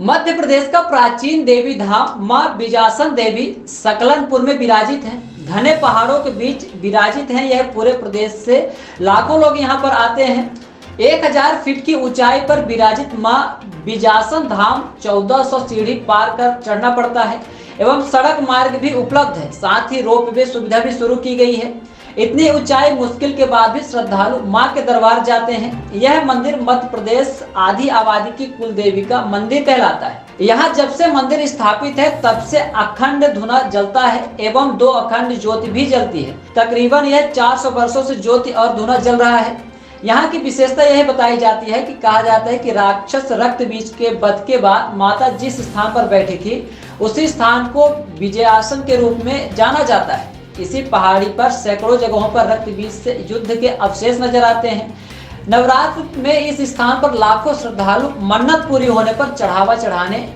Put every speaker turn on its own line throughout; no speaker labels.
मध्य प्रदेश का प्राचीन देवी धाम मां बिजासन देवी सकलनपुर में विराजित है। घने पहाड़ों के बीच विराजित है। यह पूरे प्रदेश से लाखों लोग यहां पर आते हैं। 1000 फीट की ऊंचाई पर विराजित मां बिजासन धाम 1400 सीढ़ी पार कर चढ़ना पड़ता है एवं सड़क मार्ग भी उपलब्ध है। साथ ही रोपवे सुविधा भी शुरू की गई है। इतनी ऊंचाई मुश्किल के बाद भी श्रद्धालु मां के दरबार जाते हैं। यह मंदिर मध्य प्रदेश आधी आबादी की कुल देवी का मंदिर कहलाता है। यहाँ जब से मंदिर स्थापित है तब से अखंड धुना जलता है एवं 2 अखंड ज्योति भी जलती है। तकरीबन यह 400 वर्षों से ज्योति और धुना जल रहा है। यहाँ की विशेषता यह बताई जाती है कि कहा जाता है कि राक्षस रक्त बीज के वध के बाद माता जिस स्थान पर बैठी थी उसी स्थान को विजयासन के रूप में जाना जाता है। इसी पहाड़ी पर सैकड़ों जगहों पर रक्त बीज से युद्ध के अवशेष नजर आते हैं। नवरात्र में इस स्थान पर लाखों श्रद्धालु मन्नत पूरी होने पर चढ़ावा चढ़ाने,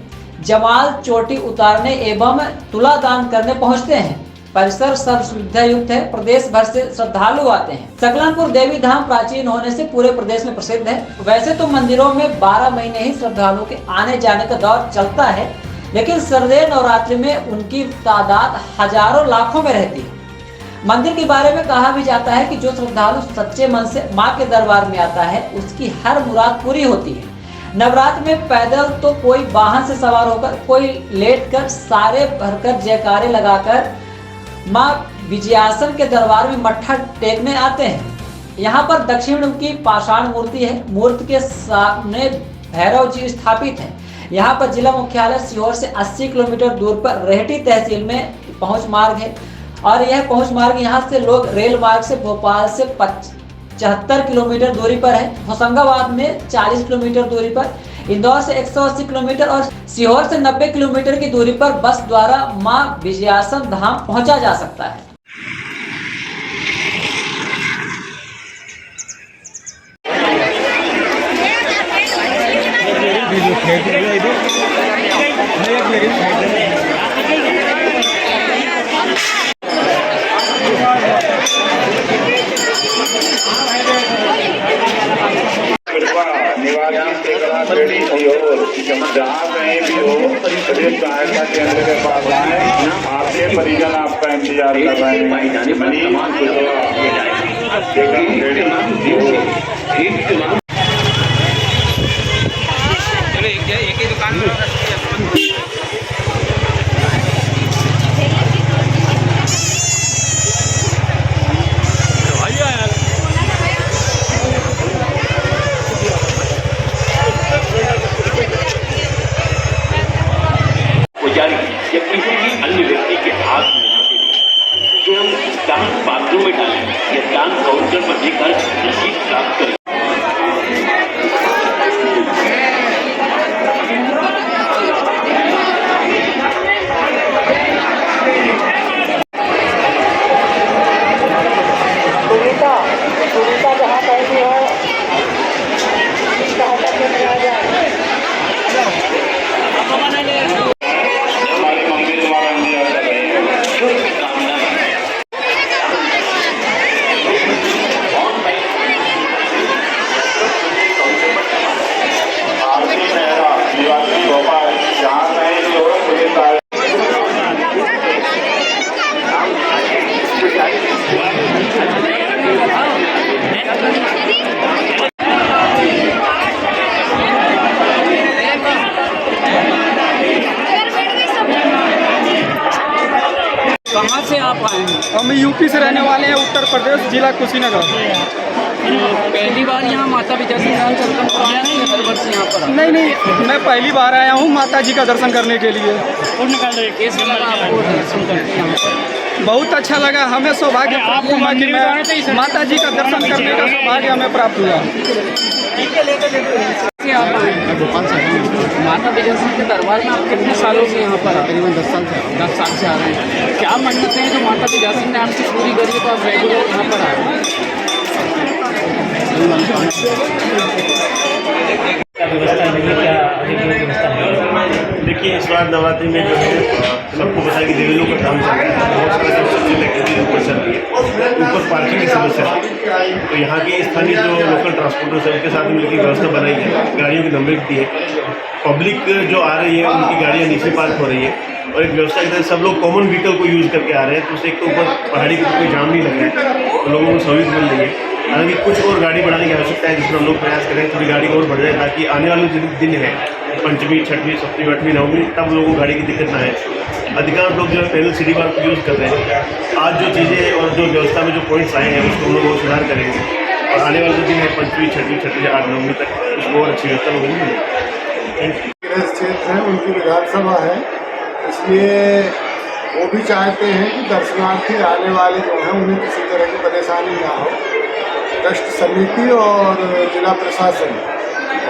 जमाल चोटी उतारने एवं तुला दान करने पहुंचते हैं। परिसर सर्व सुविधा युक्त है। प्रदेश भर से श्रद्धालु आते हैं। सकलनपुर देवी धाम प्राचीन होने से पूरे प्रदेश में प्रसिद्ध है। वैसे तो मंदिरों में 12 महीने ही श्रद्धालुओं के आने जाने का दौर चलता है, लेकिन शारदीय नवरात्रि में उनकी तादाद हजारों लाखों में रहती है। मंदिर के बारे में कहा भी जाता है कि जो श्रद्धालु सच्चे मन से मां के दरबार में आता है उसकी हर मुराद पूरी होती है। नवरात्र में पैदल तो कोई वाहन से सवार होकर, कोई लेटकर, सारे भरकर जयकारे लगाकर मां विजयासन के दरबार में मत्था टेकने आते हैं। यहाँ पर दक्षिण की पाषाण मूर्ति है। मूर्ति के सामने भैरव जी स्थापित है। यहाँ पर जिला मुख्यालय सीहोर से 80 किलोमीटर दूर पर रेहटी तहसील में पहुंच मार्ग है और यह पहुंच मार्ग यहाँ से लोग रेल मार्ग से भोपाल से 75 किलोमीटर दूरी पर है, होशंगाबाद में 40 किलोमीटर दूरी पर, इंदौर से 180 किलोमीटर और सीहोर से 90 किलोमीटर की दूरी पर बस द्वारा मां विजयासन धाम पहुंचा जा सकता है।
जहाँ कहीं भी हो प्रदेश सहायता केंद्र के पास आए, आपके परिजन आपका इंतजार कर रहे हैं।
एक ही दुकान में
या किसी भी अन्य व्यक्ति के हाथ में जो हम दान पात्रों में डालें या दान काउंटर पर देकर रसीद प्राप्त करें।
कहाँ से आप आए हैं?
हम यूपी से रहने वाले हैं, उत्तर प्रदेश, जिला कुशीनगर।
पहली बार यहाँ माता विजयासन धाम सकलनपुर आया है या हर वर्ष यहाँ पर?
नहीं, मैं पहली बार आया हूँ माता जी का दर्शन करने के लिए।
कैसा लगा आपको दर्शन करके यहाँ पर?
बहुत अच्छा लगा। हमें सौभाग्य प्राप्त हुआ कि मैं माता जी का दर्शन करने का सौभाग्य हमें प्राप्त हुआ।
आप आए हैं माता विजयासन के दरबार में? आप कितने सालों से यहाँ पर?
तकरीबन 10 साल से आ रहे हैं।
क्या मन्नतें हैं जो माता विजयासन ने आपसे पूरी करी है तो आप रेगुलर यहाँ पर आए हैं?
क्या व्यवस्था नहीं है, क्या अधिक व्यवस्था है? देखिए इस बार नवरात्रि में जो है सबको पता है कि देवी लोग का काम चल रहा है, बहुत सारा कंस्ट्रक्शन एक्टिविटी ऊपर चल रही है, ऊपर पार्किंग की समस्या है। तो यहाँ के स्थानीय जो लोकल ट्रांसपोर्टर्स है उनके साथ मिलकर व्यवस्था बनाई है, गाड़ियों की नंबरिंग दी है, पब्लिक जो आ रही है उनकी गाड़ियाँ नीचे पार्क हो रही है और एक व्यवस्था की तरह सब लोग कॉमन व्हीकल को यूज़ करके आ रहे हैं, तो उससे एक तो ऊपर पहाड़ी के ऊपर कोई जाम नहीं लग रहा है, तो लोगों को सहूलियत मिल रही है। हालांकि कुछ और गाड़ी बढ़ाने की आवश्यकता है, जिसमें हम लोग प्रयास करें थोड़ी गाड़ी और बढ़ जाए, ताकि आने वाले जो दिन है पंचमी, छठवीं, सप्तमी, आठवीं, नवमी, तब लोगों को गाड़ी की दिक्कत ना है। अधिकांश लोग जो है पैदल सिटी मार्ग को यूज़ कर रहे हैं। आज जो चीज़ें और जो व्यवस्था में जो पॉइंट्स आए हैं उसको हम लोग सुधार करेंगे और आने वाले जो दिन है पंचमी, छठवीं, 8 नवमी तक उसको और अच्छी व्यवस्था लोगों को मिलेगी।
गृह क्षेत्र है, उनकी विधानसभा है, इसलिए वो भी चाहते हैं कि दर्शनार्थी आने वाले जो हैं उन्हें किसी तरह की परेशानी ना हो। ट्रस्ट समिति और जिला प्रशासन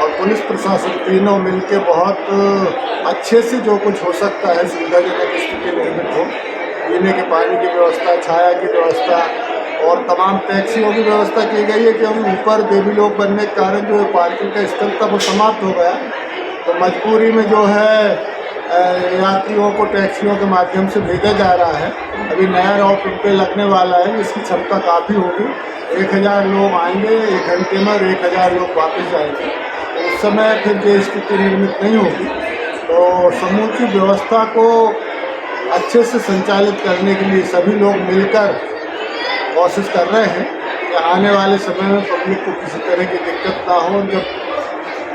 और पुलिस प्रशासन तीनों मिलकर बहुत अच्छे से जो कुछ हो सकता है सुविधाजनक स्थिति निर्मित हो, पीने के पानी की व्यवस्था, छाया की व्यवस्था और तमाम टैक्सियों की व्यवस्था की गई है। क्योंकि ऊपर देवी लोक बनने के कारण जो पार्किंग का स्थल था वो समाप्त हो गया, तो मजबूरी में जो है यात्रियों को टैक्सियों के माध्यम से भेजा जा रहा है। अभी नया रोड पे लगने वाला है, जिसकी क्षमता काफ़ी होगी, 1000 लोग आएंगे 1 घंटे में और 1000 लोग वापस जाएंगे। तो उस समय फिर ये स्थिति निर्मित नहीं होगी। तो समूची व्यवस्था को अच्छे से संचालित करने के लिए सभी लोग मिलकर कोशिश कर रहे हैं कि आने वाले समय में पब्लिक को किसी तरह की दिक्कत ना हो। जब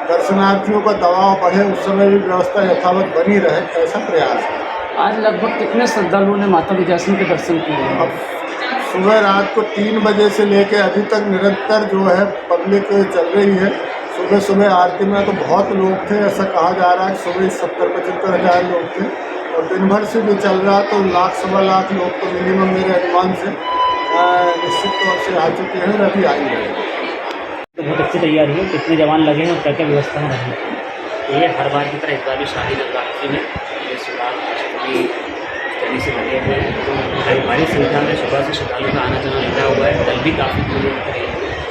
दर्शनार्थियों का दबाव बढ़े उस समय भी व्यवस्था यथावत बनी रहे, ऐसा प्रयास है।
आज लगभग कितने श्रद्धालुओं ने माता विजयासन के दर्शन किए?
अब सुबह रात को 3 बजे से लेकर अभी तक निरंतर जो है पब्लिक चल रही है। सुबह सुबह आरती में तो बहुत लोग थे, ऐसा कहा जा रहा है सुबह 70-75 हज़ार लोग थे और दिन भर से जो चल रहा तो 1-1.25 लाख लोग तो मिनिमम मेरे अनुमान से निश्चित तौर से आ चुके हैं और अभी आएंगे।
तो बहुत अच्छी तैयारी है, कितने जवान लगे हैं और क्या क्या व्यवस्था में रही है?
ये हर बार की तरह इस बार भी शाही नवरात्रि में ये सुधार अष्टमी स्टडी से लगे हुए हैं। भारी संख्या में सुबह से श्रद्धालुओं का आना जाना लगा हुआ है। कल भी काफ़ी पूरे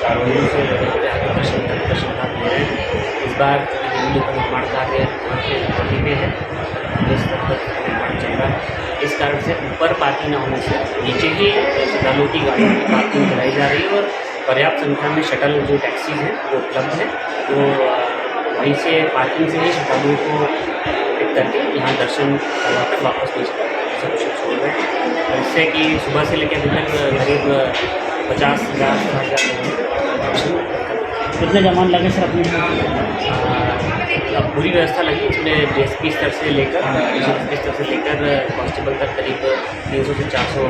चारों ओर से यहाँ पे आकर दर्शन ले रहे हैं। इस बार हिंदू का निर्माण कार्य यहाँ पे गति में है, इस स्तर पर निर्माण चल रहा है। इस कारण से ऊपर पार्किंग न होने से नीचे ही श्रद्धालुओं की गाड़ियों की पार्किंग कराई जा रही है और पर्याप्त संख्या में शटल जो टैक्सीज हैं वो उपलब्ध है। तो वहीं से पार्किंग से ही श्रद्धालुओं को पिक करके यहाँ दर्शन करवाकर वापस नीचे सब छोड़ रहे हैं। तो इससे कि सुबह से लेकर अभी तक करीब 50,000 दर्शन।
कितने जवान लगे सर अपने?
पूरी व्यवस्था लगी, इसमें डीएसपी स्तर से लेकर डीएसपी स्तर से लेकर कांस्टेबल तक करीब 300 से 400।